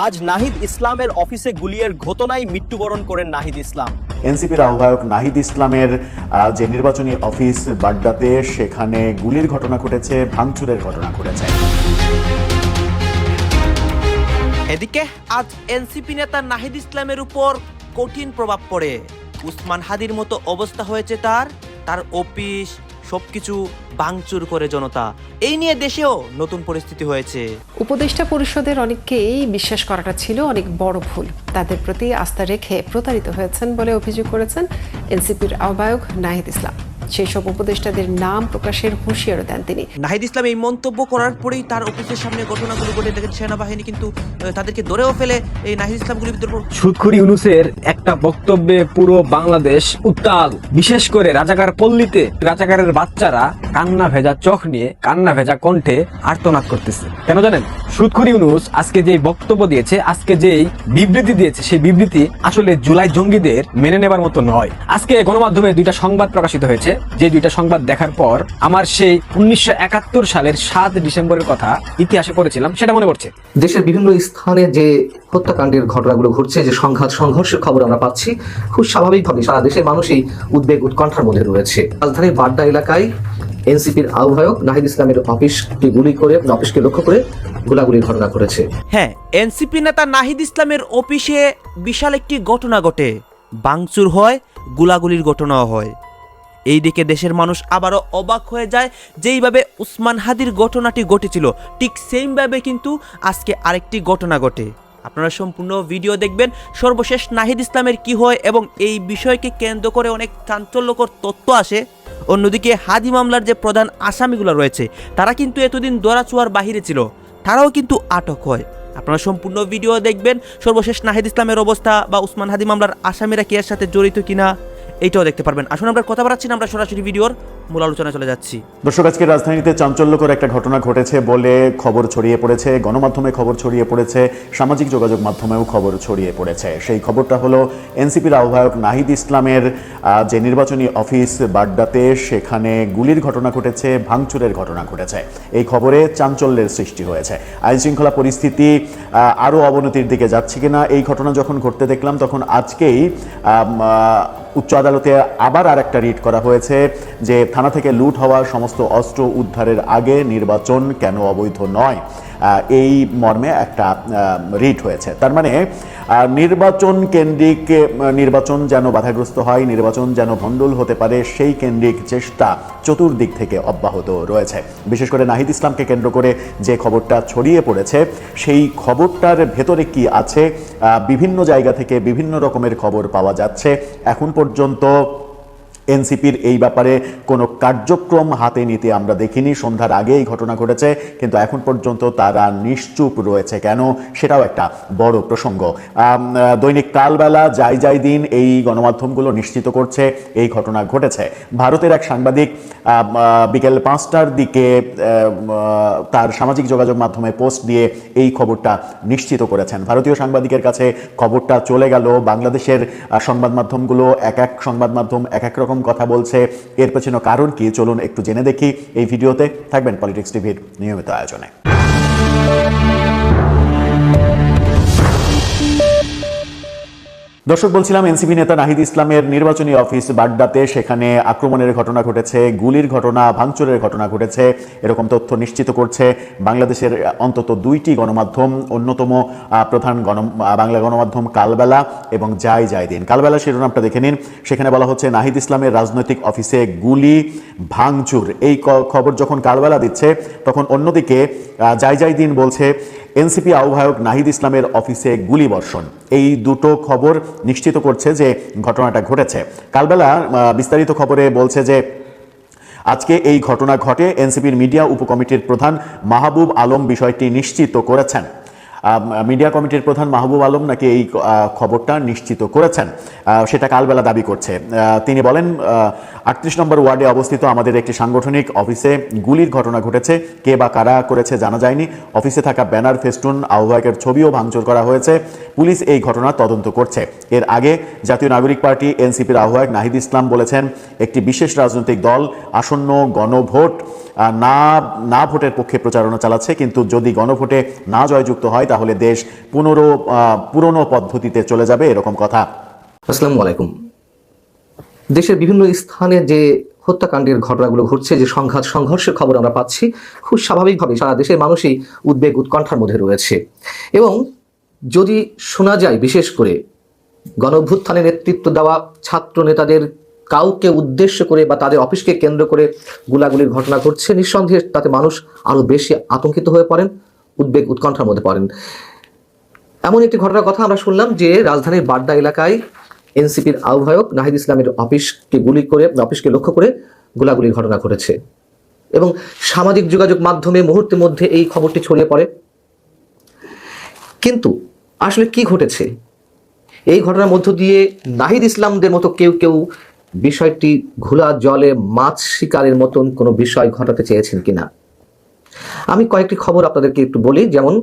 আজ নাহিদ ইসলামের অফিসে গুলির ঘটনায় মৃত্যুবরণ করেন নাহিদ ইসলাম। এনসিপির আহ্বায়ক নাহিদ ইসলামের যে নির্বাচনী অফিস বাড্ডাতে, সেখানে গুলির ঘটনা ঘটেছে, ভাঙচুরের ঘটনা ঘটেছে। এদিকে আজ এনসিপি নেতা নাহিদ ইসলামের উপর কঠিন প্রভাব পড়ে। উসমান হাদির মতো অবস্থা হয়েছে তার অফিস সবকিছু ভাঙচুর করে জনতা। এই নিয়ে দেশেও নতুন পরিস্থিতি হয়েছে। উপদেষ্টা পরিষদের অনেককেই বিশ্বাস করাটা ছিল অনেক বড় ভুল। তাদের প্রতি আস্থা রেখে প্রতারিত হয়েছেন বলে অভিযোগ করেছেন এনসিপির আহ্বায়ক নাহিদ ইসলাম। সেই সব উপদেষ্টাদের নাম প্রকাশের হুঁশিয়ারও দেন তিনি। নাহিদ ইসলাম এই মন্তব্য করার পরেই তার অফিসের সামনে ঘটনাগুলো ঘটে দেখেন সেনাবাহিনী কিন্তু তাদেরকে ধরেও ফেলে এই নাহিদ ইসলামগুলির ভিতর। সুদখুরি ইউনূসের একটা বক্তব্যে পুরো বাংলাদেশ উত্তাল। বিশেষ করে রাজাকার পল্লীতে রাজাকারের বাচ্চারা কান্না ভেজা চোখ নিয়ে, কান্না ভেজা কণ্ঠে আর্তনাদ করতেছে। কেন জানেন? সুদখুরি ইউনূস আজকে যে বক্তব্য দিয়েছে, আজকে যেই বিবৃতি দিয়েছে, সেই বিবৃতি আসলে জুলাই জঙ্গিদের মেনে নেবার মতো নয়। আজকে গণমাধ্যমে দুইটা সংবাদ প্রকাশিত হয়েছে, যে দুইটা সংবাদ দেখার পর আমার সেই 1971 সালের 7 ডিসেম্বরের কথা ইতিহাসে পড়েছিলাম, সেটা মনে পড়ছে। দেশের বিভিন্ন স্থানে যে হত্যাকাণ্ডের ঘটনাগুলো ঘটছে, যে সংঘর্ষের খবর আমরা পাচ্ছি, খুব স্বাভাবিকভাবে সারা দেশের মানুষই উদ্বেগ উৎকণ্ঠার মধ্যে রয়েছে। রাজধানীর বাড্ডা এলাকায় এনসিপির আহ্বায়ক নাহিদ ইসলামের অফিসকে গুলি করে, অফিসকে লক্ষ্য করে গোলাগুলির ঘটনা ঘটেছে। হ্যাঁ, এনসিপি নেতা নাহিদ ইসলামের অফিসে বিশাল একটি ঘটনা ঘটে। ভাঙচুর হয়, গোলাগুলির ঘটনাও হয়। এইদিকে দেশের মানুষ আবারও অবাক হয়ে যায়, যেইভাবে উসমান হাদির ঘটনাটি ঘটেছিল ঠিক সেইভাবে কিন্তু আজকে আরেকটি ঘটনা ঘটে। আপনারা সম্পূর্ণ ভিডিও দেখবেন। সর্বশেষ নাহিদ ইসলামের কি হয় এবং এই বিষয়কে কেন্দ্র করে অনেক চাঞ্চল্যকর তথ্য আসে। অন্যদিকে হাদি মামলার যে প্রধান আসামিগুলো রয়েছে, তারা কিন্তু এতদিন ধরাছোঁয়ার বাহিরে ছিল, তারাও কিন্তু আটক হয়। আপনারা সম্পূর্ণ ভিডিও দেখবেন। সর্বশেষ নাহিদ ইসলামের অবস্থা বা উসমান হাদি মামলার আসামিরা কি এর সাথে জড়িত কিনা এইটাও দেখতে পারবেন। আসুন আমরা কথা বাড়াচ্ছি না, আমরা সরাসরি ভিডিওর মূল আলোচনায় চলে যাচ্ছি। দর্শক, আজকে রাজধানীতে চাঞ্চল্যকর একটা ঘটনা ঘটেছে বলে খবর ছড়িয়ে পড়েছে, গণমাধ্যমে খবর ছড়িয়ে পড়েছে, সামাজিক যোগাযোগ মাধ্যমেও খবর ছড়িয়ে পড়েছে। সেই খবরটা হলো এনসিপির আহ্বায়ক নাহিদ ইসলামের যে নির্বাচনী অফিস বাড্ডাতে, সেখানে গুলির ঘটনা ঘটেছে, ভাঙচুরের ঘটনা ঘটেছে। এই খবরে চাঞ্চল্যের সৃষ্টি হয়েছে। আইন শৃঙ্খলা পরিস্থিতি আরও অবনতির দিকে যাচ্ছে কিনা এই ঘটনা যখন ঘটতে দেখলাম, তখন আজকেই উচ্চ আদালতে আবার আরেকটা রিট করা হয়েছে যে থানা থেকে লুট হওয়া সমস্ত অস্ত্র উদ্ধারের আগে নির্বাচন কেন অবৈধ নয়, এই মর্মে একটা রিট হয়েছে। তার মানে নির্বাচন কেন্দ্রিক, নির্বাচন যেন বাধাগ্রস্ত হয়, নির্বাচন যেন ভণ্ডুল হতে পারে, সেই কেন্দ্রিক চেষ্টা চতুর্দিক থেকে অব্যাহত রয়েছে। বিশেষ করে নাহিদ ইসলামকে কেন্দ্র করে যে খবরটা ছড়িয়ে পড়েছে, সেই খবরটার ভেতরে কি আছে, বিভিন্ন জায়গা থেকে বিভিন্ন রকমের খবর পাওয়া যাচ্ছে। এখন পর্যন্ত এনসিপির এই ব্যাপারে কোনো কার্যক্রম হাতে নিতে আমরা দেখিনি। সন্ধ্যার আগে এই ঘটনা ঘটেছে, কিন্তু এখন পর্যন্ত তারা নিশ্চুপ রয়েছে কেন, সেটাও একটা বড় প্রসঙ্গ। দৈনিক কালবেলা, যাই দিন, এই গণমাধ্যমগুলো নিশ্চিত করছে এই ঘটনা ঘটেছে। ভারতের এক সাংবাদিক বিকেল 5টার দিকে তার সামাজিক যোগাযোগ মাধ্যমে পোস্ট দিয়ে এই খবরটা নিশ্চিত করেছেন। ভারতীয় সাংবাদিকের কাছে খবরটা চলে গেল। বাংলাদেশের সংবাদ মাধ্যমগুলো, এক সংবাদ মাধ্যম এক রকম কথা বলছে। এর পেছনে কারণ কি, চলুন একটু জেনে দেখি এই ভিডিওতে। থাকবেন পলিটিক্স টিভির নিয়মিত আয়োজনে। দর্শক, বলছিলাম এনসিপি নেতা নাহিদ ইসলামের নির্বাচনী অফিস বাড্ডাতে, সেখানে আক্রমণের ঘটনা ঘটেছে, গুলির ঘটনা, ভাঙচুরের ঘটনা ঘটেছে, এরকম তথ্য নিশ্চিত করছে বাংলাদেশের অন্তত 2টি গণমাধ্যম। অন্যতম প্রধান বাংলা গণমাধ্যম কালবেলা এবং যাই দিন। কালবেলা শিরোনামটা দেখে নিন। সেখানে বলা হচ্ছে নাহিদ ইসলামের রাজনৈতিক অফিসে গুলি, ভাঙচুর। এই খবর যখন কালবেলা দিচ্ছে, তখন অন্যদিকে যাই দিন বলছে এনসিপি আহ্বায়ক নাহিদ ইসলামের অফিসে গুলি বর্ষণ। এই দুটো খবর নিশ্চিত করছে যে ঘটনাটা ঘটেছে। কালবেলা বিস্তারিত খবরে বলছে যে আজকে এই ঘটনা ঘটে। এনসিপির মিডিয়া উপকমিটির প্রধান মাহবুব আলম বিষয়টি নিশ্চিত করেছেন। মিডিয়া কমিটির প্রধান মাহবুব আলম নাকি এই খবরটা নিশ্চিত করেছেন, সেটা কালবেলা দাবি করছে। তিনি বলেন, 38 নম্বর ওয়ার্ডে অবস্থিত আমাদের একটি সাংগঠনিক অফিসে গুলির ঘটনা ঘটেছে। কে বা কারা করেছে জানা যায়নি। অফিসে থাকা ব্যানার, ফেস্টুন, আহ্বায়কের ছবিও ভাঙচুর করা হয়েছে। পুলিশ এই ঘটনা তদন্ত করছে। এর আগে জাতীয় নাগরিক পার্টি এনসিপির আহ্বায়ক নাহিদ ইসলাম বলেছেন, একটি বিশেষ রাজনৈতিক দল আসন্ন গণভোট না ভোটের পক্ষে প্রচারণা চালাচ্ছে, কিন্তু যদি গণভোটে না জয়যুক্ত হয় তাহলে দেশ পুরনো পদ্ধতিতে চলে যাবে, এরকম কথা। আসসালামু আলাইকুম। দেশের বিভিন্ন স্থানে যে হত্যাকাণ্ডের ঘটনাগুলো ঘটছে, যে সংঘাত সংঘর্ষের খবর আমরা পাচ্ছি, খুব স্বাভাবিকভাবে সারা দেশের মানুষই উদ্বেগ উৎকণ্ঠার মধ্যে রয়েছে। এবং যদি শোনা যায় বিশেষ করে গণঅভ্যুত্থানে নেতৃত্ব দেওয়া ছাত্র নেতাদের কাউকে উদ্দেশ্য করে বা তাদের অফিসকে কেন্দ্র করে গোলাগুলির ঘটনা ঘটছে, নিঃসন্দেহে তাতে মানুষ আরো বেশি আতঙ্কিত হয়ে পড়েন, উদ্বেগ উৎকণ্ঠার মধ্যে পড়েন। এমন একটি ঘটনার কথা আমরা শুনলাম যে রাজধানীর বাড্ডা এলাকায় এনসিপির আহ্বায়ক নাহিদ ইসলামের অফিসকে লক্ষ্য করে গোলাগুলির ঘটনা ঘটেছে এবং সামাজিক যোগাযোগ মাধ্যমে মুহূর্তের মধ্যে এই খবরটি ছড়িয়ে পড়ে। কিন্তু আসলে কি ঘটেছে? এই ঘটনার মধ্য দিয়ে নাহিদ ইসলামদের মতো কেউ কেউ বিষয়টি ঘোলা জলে মাছ শিকারের মতন কোনো বিষয় ঘটাতে চেয়েছেন কিনা? আমি কয়েকটি খবর আপনাদেরকে একটু বলি। যেমন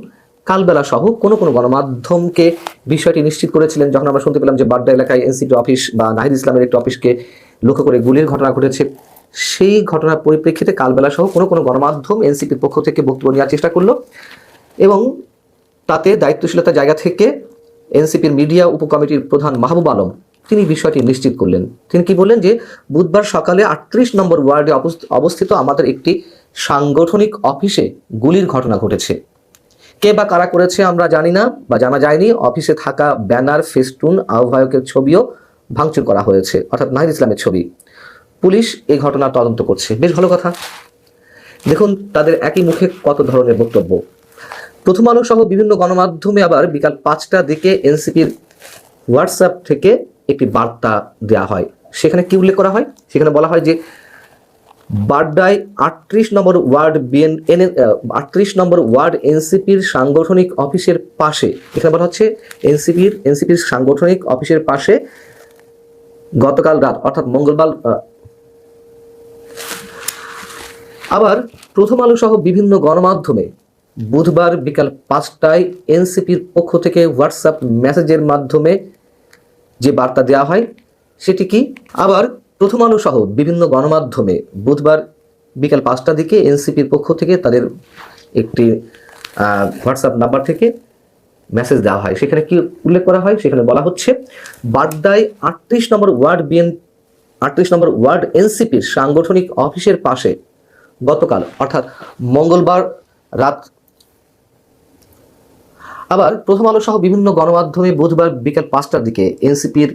কালবেলা সহ কোনো গণমাধ্যমকে বিষয়টি নিশ্চিত করেছিলেন যখন আমরা শুনতে পেলাম যে বাড্ডা এলাকায় এনসিপি অফিস বা নাহিদ ইসলামের একটি অফিসকে লক্ষ্য করে গুলির ঘটনা ঘটেছে। সেই ঘটনার পরিপ্রেক্ষিতে কালবেলা সহ কোনো গণমাধ্যম এনসিপির পক্ষ থেকে বক্তব্য নেওয়ার চেষ্টা করলো এবং তাতে দায়িত্বশীলতা জায়গা থেকে এনসিপির মিডিয়া উপকমিটির প্রধান মাহবুব আলম তিনি বিষয়টি নিশ্চিত করলেন। তিনি কি বললেন যে বুধবার সকালে 38 নম্বর ওয়ার্ডে অবস্থিত আমাদের একটি সাংগঠনিক অফিসে গুলির ঘটনা ঘটেছে। কে বা কারা করেছে আমরা জানি না বা জানা যায়নি। অফিসে থাকা ব্যানার, ফেস্টুন, আহ্বায়কের ছবিও ভাঙচুর করা হয়েছে, অর্থাৎ নাহিদ ইসলামের ছবি। পুলিশ এই ঘটনার তদন্ত করছে। বেশ ভালো কথা। দেখুন তাদের একই মুখে কত ধরনের বক্তব্য। প্রথম আলো সহ বিভিন্ন গণমাধ্যমে আবার বিকাল 5টার দিকে এনসিপির হোয়াটসঅ্যাপ থেকে একটি বার্তা দেওয়া হয়। সেখানে কি উল্লেখ করা হয়? সেখানে বলা হয় যে বাড্ডায় 38 নম্বর ওয়ার্ড এনসিপির সাংগঠনিক অফিসের পাশে, এখানে বলা হচ্ছে এনসিপির সাংগঠনিক অফিসের পাশে গতকাল রাত অর্থাৎ মঙ্গলবার। আবার প্রথম আলো সহ বিভিন্ন গণমাধ্যমে বুধবার বিকাল 5টায় এনসিপির পক্ষ থেকে হোয়াটসঅ্যাপ মেসেজের মাধ্যমে যে বার্তা দেওয়া হয় সেটি কি? আবার প্রথম আলো সহ বিভিন্ন গণমাধ্যমে বুধবার বিকাল 5টার দিকে এনসিপির পক্ষ থেকে তাদের একটি হোয়াটসঅ্যাপ নাম্বার থেকে মেসেজ দেওয়া হয়। সেখানে কি উল্লেখ করা হয়? সেখানে বলা হচ্ছে বাড্ডায় 38 নম্বর ওয়ার্ড এনসিপির সাংগঠনিক অফিসের পাশে গতকাল অর্থাৎ মঙ্গলবার রাত। আবার প্রথম আলো সহ বিভিন্ন গণমাধ্যমে বুধবার বিকাল 5টার দিকে এনসিপির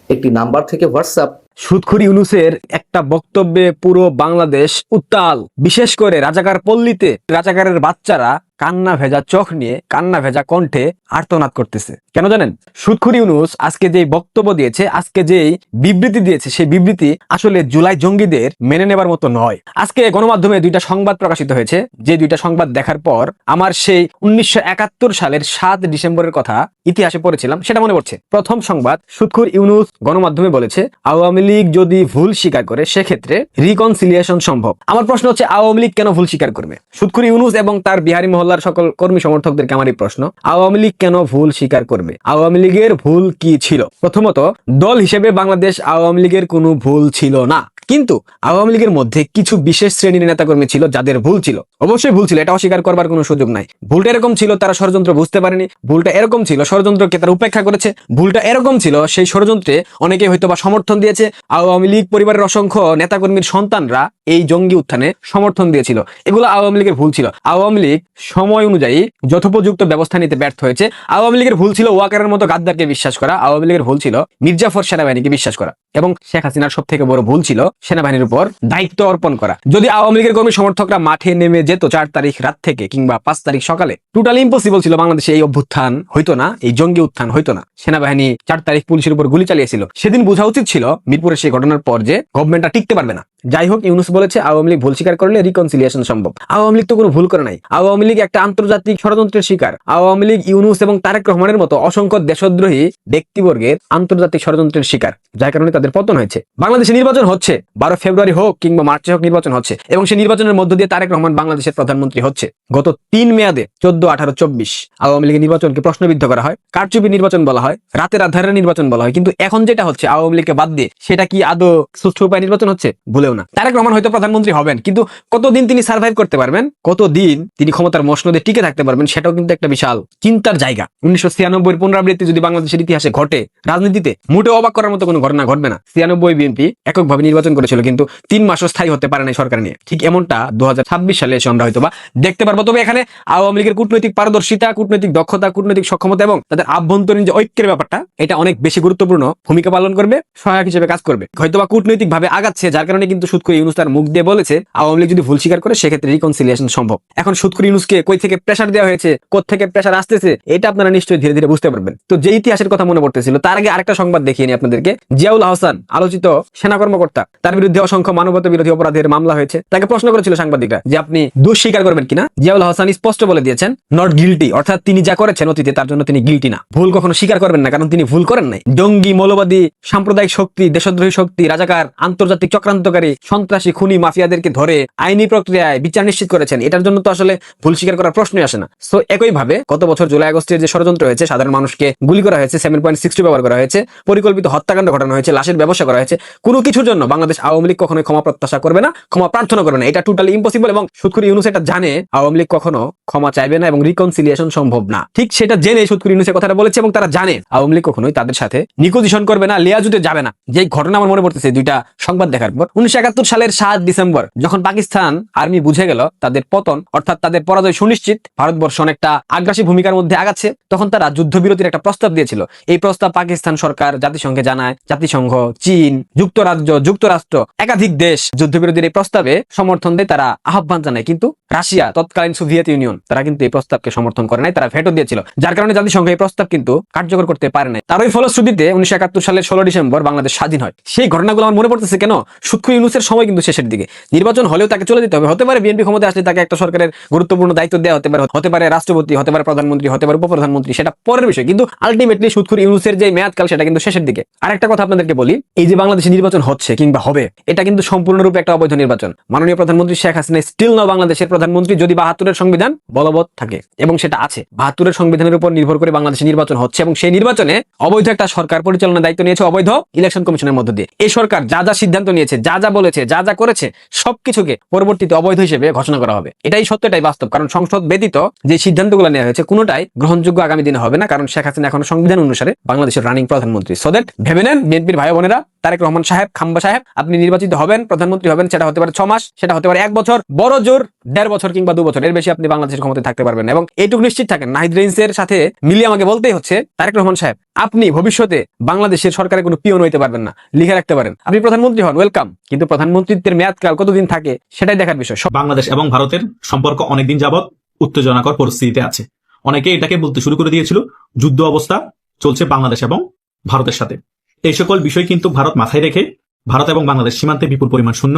একটি নাম্বার থেকে হোয়াটসঅ্যাপ। সুদখুরি ইউনূসের একটা বক্তব্যে পুরো বাংলাদেশ উত্তাল। বিশেষ করে রাজাকার পল্লীতে রাজাকারের বাচ্চারা কান্না ভেজা চোখ নিয়ে, কান্না ভেজা কণ্ঠে আর্তনাদ করতেছে। কেন জানেন? সুদখুরি ইউনূস আজকে যেই বক্তব্য দিয়েছে, আজকে যেই বিবৃতি দিয়েছে, সেই বিবৃতি আসলে জুলাই জঙ্গিদের মেনে নেবার মতো নয়। আজকে গণমাধ্যমে 2টা সংবাদ প্রকাশিত হয়েছে, যে 2টা সংবাদ দেখার পর আমার সেই 1971 সালের 7 ডিসেম্বরের কথা ইতিহাসে পড়েছিলাম, সেটা মনে পড়ছে। প্রথম সংবাদ, সুদখুর ইউনূস গণমাধ্যমে বলেছে আওয়ামী লীগ যদি ভুল স্বীকার করে সেক্ষেত্রে রিকনসিলিয়েশন সম্ভব। আমার প্রশ্ন হচ্ছে আওয়ামী লীগ কেন ভুল স্বীকার করবে? সুদখুর ইউনূস এবং তার বিহারি মহল্লার সকল কর্মী সমর্থকদেরকে আমার এই প্রশ্ন, আওয়ামী লীগ কেন ভুল স্বীকার করবে? আওয়ামী লীগের ভুল কি ছিল? প্রথমত, দল হিসেবে বাংলাদেশ আওয়ামী লীগের কোনো ভুল ছিল না, কিন্তু আওয়ামী লীগের মধ্যে কিছু বিশেষ শ্রেণীর নেতাকর্মী ছিল যাদের ভুল ছিল। অবশ্যই ভুল ছিল, এটা অস্বীকার করবার কোনো সুযোগ নাই। ভুলটা এরকম ছিল তারা ষড়যন্ত্র বুঝতে পারেনি, ভুলটা এরকম ছিল ষড়যন্ত্রকে তারা উপেক্ষা করেছে, ভুলটা এরকম ছিল সেই ষড়যন্ত্রে অনেকে হয়তো বা সমর্থন দিয়েছে। আওয়ামী লীগ পরিবারের অসংখ্য নেতাকর্মীর সন্তানরা এই জঙ্গি উত্থানে সমর্থন দিয়েছিল। এগুলো আওয়ামী লীগের ভুল ছিল। আওয়ামী লীগ সময় অনুযায়ী যথোপযুক্ত ব্যবস্থা নিতে ব্যর্থ হয়েছে। আওয়ামী লীগের ভুল ছিল ওয়াকারের মতো গাদ্দারকে বিশ্বাস করা। আওয়ামী লীগের ভুল ছিল মির্জাফর সেনাবাহিনীকে বিশ্বাস করা। এবং শেখ হাসিনার সব থেকে বড় ভুল ছিল সেনাবাহিনীর উপর দায়িত্ব অর্পণ করা। যদি আওয়ামী লীগের কর্মী সমর্থকরা মাঠে নেমে যেত 4 তারিখ রাত থেকে কিংবা 5 তারিখ সকালে, টোটালি ইম্পসিবল ছিল বাংলাদেশে এই অভ্যুত্থান হইতো না, এই জঙ্গি উত্থান হইতো না। সেনাবাহিনী 4 তারিখ পুলিশের উপর গুলি চালিয়েছিল। সেদিন বোঝা উচিত ছিল মিরপুরের সেই ঘটনার পর যে গভর্নমেন্টটা টিকতে পারবে না। যাই হোক, ইউনূস বলেছে আওয়ামী লীগ ভুল স্বীকার করলে রিকনসিলিয়েশন সম্ভব। আওয়ামী লীগ তো কোনো ভুল করে নাই। আওয়ামী লীগ একটা আন্তর্জাতিক ষড়যন্ত্রের শিকার। আওয়ামী লীগ ইউনূস এবং তারেক রহমানের মতো অসংখ্য দেশদ্রোহী ব্যক্তিবর্গের আন্তর্জাতিক ষড়যন্ত্রের শিকার, যার কারণে তাদের পতন হয়েছে। বাংলাদেশে নির্বাচন হচ্ছে, 12 ফেব্রুয়ারি হোক কিংবা মার্চে হোক নির্বাচন হচ্ছে, এবং সেই নির্বাচনের মধ্য দিয়ে তারেক রহমান বাংলাদেশের প্রধানমন্ত্রী হচ্ছে। গত 3 মেয়াদে 14, 18, 24 আওয়ামী লীগের নির্বাচনকে প্রশ্নবিদ্ধ করা হয়, কারচুপি নির্বাচন বলা হয়, রাতের আধারের নির্বাচন বলা হয়। কিন্তু এখন যেটা হচ্ছে আওয়ামী লীগকে বাদ দিয়ে, সেটা কি আদৌ সুষ্ঠু উপায় নির্বাচন হচ্ছে? ভুলেও ভুলেও না। তারেক রহমান হয়তো প্রধানমন্ত্রী হবেন, কিন্তু কতদিন তিনি সার্ভাইভ করতে পারবেন, কতদিন তিনি ক্ষমতার মসনদে টিকে থাকতে পারবেন, সেটাও কিন্তু একটা বিশাল চিন্তার জায়গা। 1996 পুনরাবৃত্তি যদি বাংলাদেশের ইতিহাসে ঘটে, রাজনীতিতে মোটেও অবাক করার মতো কোনো ঘটনা ঘটবে না। 96 বিএনপি এককভাবে নির্বাচন করেছিল, কিন্তু 3 মাসও স্থায়ী হতে পারে নাই সরকার নিয়ে। ঠিক এমনটা 2026 সালে এসে আমরা হয়তো বা দেখতে পারবো। তবে এখানে আওয়ামী লীগের কূটনৈতিক পারদর্শিতা, কূটনৈতিক দক্ষতা, কূটনৈতিক সক্ষমতা এবং তাদের আভ্যন্তরীণ যে ঐক্যের ব্যাপারটা, এটা অনেক বেশি গুরুত্বপূর্ণ ভূমিকা পালন করবে, সহায়ক হিসেবে কাজ করবে। হয়তোবা কূটনৈতিক ভাবে আগাচ্ছে, যার কারণে কিন্তু সুদখোর ইউনূস তার মুখ দিয়ে বলেছে আওয়ামী লীগ যদি ভুল স্বীকার করে সেক্ষেত্রে রিকনসিলিয়েশন সম্ভব। এখন সুদখোর ইউনূসকে কই থেকে প্রেসার দেওয়া হয়েছে, কোথা থেকে প্রেসার আসতেছে, এটা আপনারা নিশ্চয়ই ধীরে ধীরে বুঝতে পারবেন। তো যে ইতিহাসের কথা মনে পড়তেছিল, তার আগে আরেকটা সংবাদ দেখিয়ে নি আপনাদেরকে। জিয়াউল আহসান, আলোচিত সেনা কর্মকর্তা, তার বিরুদ্ধে অসংখ্য মানবতা বিরোধী অপরাধের মামলা হয়েছে। তাকে প্রশ্ন করেছিল সাংবাদিকরা যে আপনি দোষ স্বীকার করবেন কিনা। জিয়াউল আহসান স্পষ্ট বলে দিয়েছেন নট গিলটি, অর্থাৎ তিনি যা করেছেন অতীতে তার জন্য তিনি গিলটি না। ভুল কখনো স্বীকার করবেন না, কারণ তিনি ভুল করেন নাই। জঙ্গি, মৌলবাদী, সাম্প্রদায়িক শক্তি, দেশদ্রোহী শক্তি, রাজাকার, আন্তর্জাতিক চক্রান্তকারী, সন্ত্রাসী, খুনি, মাফিয়াদেরকে ধরে আইনি প্রক্রিয়ায় বিচার নিশ্চিত করেছেন। এটার জন্য তো আসলে ভুল স্বীকার করার প্রশ্নই আসে না। সো একই ভাবে গত বছর জুলাই আগস্টের যে ষড়যন্ত্র হয়েছে, সাধারণ মানুষকে গুলি করা হয়েছে, 7.62 ব্যবহার করা হয়েছে, পরিকল্পিত হত্যাকাণ্ড ঘটানো হয়েছে, লাশের ব্যবসা করা হয়েছে, কোনো কিছুর জন্য বাংলাদেশ আওয়ামী লীগ কখনোই ক্ষমা প্রত্যাশা করবে না, ক্ষমা প্রার্থনা করবে না। এটা টোটালি ইম্পসিবল এবং সুদখোর ইউনূস এটা জানে। আওয়ামী লীগ কখনো ক্ষমা চাইবে না এবং রিকনসিলিয়েশন সম্ভব না। ঠিক সেটা জেনে সুদখোর ইউনূসের কথাটা বলেছে এবং তারা জানে আওয়ামী লীগ কখনোই তাদের সাথে নিগোজিয়েশন করবে না, লিয়াজুতে যাবে না। যে ঘটনা আমার মনে পড়তেছে দুইটা সংবাদ দেখার পর, 1971 সালের 7 ডিসেম্বর যখন পাকিস্তান আর্মি বুঝে গেল তাদের পতন, অর্থাৎ তাদের পরাজয় সুনিশ্চিত, ভারতবর্ষ অনেকটা আগ্রাসী ভূমিকার মধ্যে আগাচ্ছে, তখন তারা যুদ্ধবিরতির একটা প্রস্তাব দিয়েছিল। এই প্রস্তাব পাকিস্তান সরকার জাতিসংঘে জানায়। জাতিসংঘ, চীন, যুক্তরাজ্য, যুক্তরাষ্ট্র, একাধিক দেশ যুদ্ধবিরতির এই প্রস্তাবে সমর্থন দেয়, তারা আহ্বান জানায়। কিন্তু রাশিয়া, তৎকালীন সোভিয়েত ইউনিয়ন, তারা কিন্তু এই প্রস্তাবকে সমর্থন করে নাই, তারা ভেটো দিয়েছিল, যার কারণে জাতিসংঘ এই প্রস্তাব কিন্তু কার্যকর করতে পারে নাই। তারই ফলশ্রুতিতে 1971 সালের 16 ডিসেম্বর বাংলাদেশ স্বাধীন হয়। সেই ঘটনাগুলো আমার মনে পড়তেছে কেন, সুদখোর ইউনূসের সময় কিন্তু শেষের দিকে, নির্বাচন হলেও তাকে চলে যেতে হবে। হতে পারে বিএনপি ক্ষমতায় আসলে তাকে একটা সরকারের গুরুত্বপূর্ণ দায়িত্ব দেওয়া হতে পারে, হতে পারে রাষ্ট্রপতি, হতে পারে প্রধানমন্ত্রী, হতে পারে উপপ্রধানমন্ত্রী, সেটা পরের বিষয়। কিন্তু আলটিমেটলি সুদখোর ইউনূসের যে মেয়াদকাল সেটা কিন্তু শেষের দিকে। আরেকটা কথা আপনাদেরকে বলি, এই যে বাংলাদেশে নির্বাচন হচ্ছে কিংবা হবে, এটা কিন্তু সম্পূর্ণরূপে একটা অবৈধ নির্বাচন। মাননীয় প্রধানমন্ত্রী শেখ হাসিনা স্টিল নাও বাংলাদেশের প্রধানমন্ত্রী, যদি 72-এর সংবিধান বলবৎ থাকে, এবং সেটা আছে। 72-এর সংবিধানের উপর নির্ভর করে বাংলাদেশে নির্বাচন হচ্ছে এবং সেই নির্বাচনে অবৈধ একটা সরকার পরিচালনার দায়িত্ব নিয়েছে অবৈধ ইলেকশন কমিশনের মধ্য দিয়ে। এই সরকার যা যা সিদ্ধান্ত নিয়েছে, যা যা বলেছে, যা যা করেছে, সবকিছুকে পরবর্তীতে অবৈধ হিসেবে ঘোষণা করা হবে। এটাই সত্য, এটাই বাস্তব। কারণ সংসদ ব্যতীত যে সিদ্ধান্তগুলো নেওয়া হয়েছে কোনোটাই গ্রহণযোগ্য আগামী দিনে হবে না, কারণ শেখ হাসিনা এখন সংবিধান অনুসারে বাংলাদেশের রানিং প্রধানমন্ত্রী। সো দ্যাট ভেবে নেন বিএনপির ভাই বোনেরা, তারেক রহমান সাহেব, খাম্বা সাহেব, আপনি নির্বাচিত হবেন, প্রধানমন্ত্রী হবেন, সেটা হতে পারে 6 মাস, সেটা হতে পারে 1 বছর, বড় জোর 1.5 বছর কিংবা 2 বছর, এর বেশি আপনি বাংলাদেশের ক্ষমতায় থাকতে পারবেন। এবং এইটুকু নিশ্চিত থাকেন, নাহিদ রেইনসের সাথে মিলিয়ে আমাকে বলতেই হচ্ছে, তারেক রহমান সাহেব, আপনি ভবিষ্যতে বাংলাদেশের সরকারের কোনো পিয়ন হইতে পারবেন না, লিখে রাখতে পারেন। আপনি প্রধানমন্ত্রী হন, ওয়েলকাম, কিন্তু প্রধানমন্ত্রীত্বের মেয়াদকাল কতদিন থাকে সেটাই দেখার বিষয়। বাংলাদেশ এবং ভারতের সম্পর্ক অনেকদিন যাবৎ উত্তেজনাকর পরিস্থিতিতে আছে। অনেকে এটাকে বলতে শুরু করে দিয়েছিল যুদ্ধ অবস্থা চলছে বাংলাদেশ এবং ভারতের সাথে। এই সকল বিষয় কিন্তু ভারত মাথায় রেখে ভারত এবং বাংলাদেশ সীমান্তে বিপুল পরিমাণ সৈন্য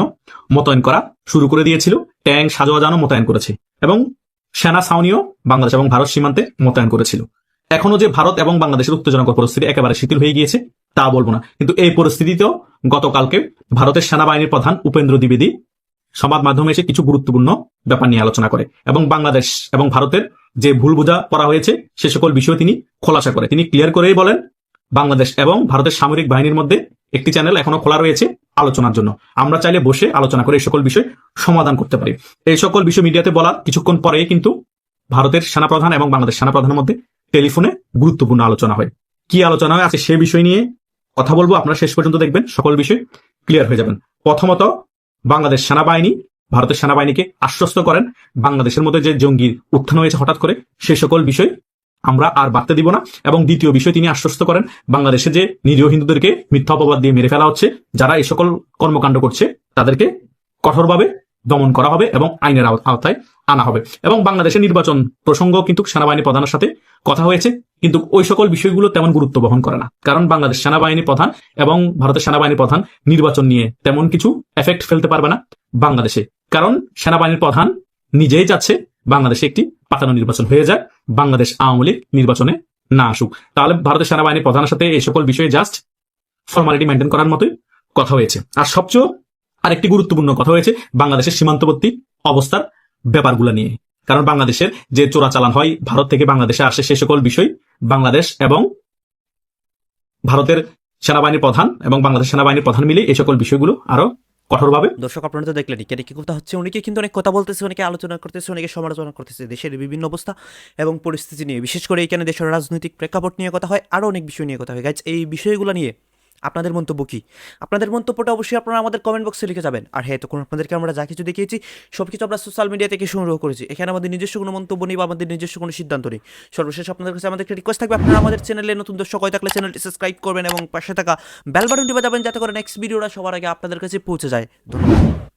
মোতায়েন করা শুরু করে দিয়েছিল। ট্যাঙ্ক, সাজোয়াজানও মোতায়েন করেছে এবং সেনা ছাউনিও বাংলাদেশ এবং ভারত সীমান্তে মোতায়েন করেছিল। এখনো যে ভারত এবং বাংলাদেশের উত্তেজনাকর পরিস্থিতি একেবারে শিথিল হয়ে গিয়েছে তা বলবো না, কিন্তু এই পরিস্থিতিতেও গতকালকে ভারতের সেনাবাহিনীর প্রধান উপেন্দ্র দ্বিবেদী সংবাদ মাধ্যমে এসে কিছু গুরুত্বপূর্ণ ব্যাপার নিয়ে আলোচনা করে এবং বাংলাদেশ এবং ভারতের যে ভুল বোঝা পড়া হয়েছে সে সকল বিষয় তিনি খোলাসা করে। তিনি ক্লিয়ার করেই বলেন, বাংলাদেশ এবং ভারতের সামরিক বাহিনীর মধ্যে একটি চ্যানেল এখনো খোলা রয়েছে আলোচনার জন্য। আমরা চাইলে বসে আলোচনা করে এই সকল বিষয় সমাধান করতে পারি। এই সকল বিষয় মিডিয়াতে বলার কিছুক্ষণ পরেই কিন্তু ভারতের সেনাপ্রধান এবং বাংলাদেশ সেনাপ্রধানের মধ্যে টেলিফোনে গুরুত্বপূর্ণ আলোচনা হয়। কি আলোচনা হয় আছে সে বিষয় নিয়ে কথা বলবো, আপনারা শেষ পর্যন্ত দেখবেন, সকল বিষয় ক্লিয়ার হয়ে যাবেন। প্রথমত, বাংলাদেশ সেনাবাহিনী ভারতের সেনাবাহিনীকে আশ্বস্ত করেন বাংলাদেশের মধ্যে যে জঙ্গির উত্থান হয়েছে হঠাৎ করে সে সকল বিষয় আমরা আর বাড়তে দিব না। এবং দ্বিতীয় বিষয় তিনি আশ্বস্ত করেন বাংলাদেশে যে নিরীহ হিন্দুদেরকে মিথ্যা অপবাদ দিয়ে মেরে ফেলা হচ্ছে, যারা এই সকল কর্মকাণ্ড করছে তাদেরকে কঠোরভাবে দমন করা হবে এবং আইনের আওতায় আনা হবে। এবং বাংলাদেশের নির্বাচন প্রসঙ্গ কিন্তু সেনাবাহিনী প্রধানের সাথে কথা হয়েছে, কিন্তু ওই সকল বিষয়গুলো তেমন গুরুত্ব বহন করে না, কারণ বাংলাদেশ সেনাবাহিনী প্রধান এবং ভারতের সেনাবাহিনী প্রধান নির্বাচন নিয়ে তেমন কিছু এফেক্ট ফেলতে পারবে না বাংলাদেশে, কারণ সেনাবাহিনীর প্রধান নিজেই চাচ্ছে বাংলাদেশে একটি পাতানো নির্বাচন হয়ে যায়, বাংলাদেশ আওয়ামী লীগ নির্বাচনে না আসুক। তাহলে ভারতের সেনাবাহিনী প্রধানের সাথে এই সকল বিষয়ে জাস্ট ফর্মালিটি মেনটেন করার মতোই কথা হয়েছে। আর সবচেয়ে আরেকটি গুরুত্বপূর্ণ কথা হয়েছে বাংলাদেশের সীমান্তবর্তী অবস্থার ব্যাপারগুলো নিয়ে, কারণ বাংলাদেশের যে চোরাচালান হয় ভারত থেকে বাংলাদেশে আসে সে সকল বিষয় বাংলাদেশ এবং ভারতের সেনাবাহিনীর প্রধান এবং বাংলাদেশ সেনাবাহিনীর প্রধান মিলে এই সকল বিষয়গুলো আরো কঠোরভাবে। দর্শক আপনারা তো দেখলেন কি কথা হচ্ছে, অনেকে কিন্তু অনেক কথা বলতেছে, অনেকে আলোচনা করতেছে, অনেকে সমালোচনা করতেছে দেশের বিভিন্ন অবস্থা এবং পরিস্থিতি নিয়ে, বিশেষ করে এখানে দেশের রাজনৈতিক প্রেক্ষাপট নিয়ে কথা হয়, আরও অনেক বিষয় নিয়ে কথা হয়। গাইজ, এই বিষয়গুলো নিয়ে আপনাদের মন্তব্য কি? আপনাদের মন্তব্যটা অবশ্যই আপনারা আমাদের কমেন্ট বক্সে লিখে যাবেন। আর হ্যাঁ, তখন আপনাদেরকে আমরা যা কিছু দেখিয়েছি সব কিছু আমরা সোশ্যাল মিডিয়া থেকে সংগ্রহ করেছি। এখানে আমাদের নিজস্ব কোনো মন্তব্য নেই বা আমাদের নিজস্ব কোনো সিদ্ধান্ত নেই। সর্বশেষ আপনাদের কাছে আমাদের একটা রিকোয়েস্ট থাকবে, আপনারা আমাদের চ্যানেলে নতুন দর্শক হয়ে থাকলে চ্যানেলটি সাবস্ক্রাইব করবেন এবং পাশে থাকা বেল বাটনটি বাজাবেন, যাতে করে নেক্সট ভিডিওটা সবার আগে আপনাদের কাছে পৌঁছে যায়। ধন্যবাদ।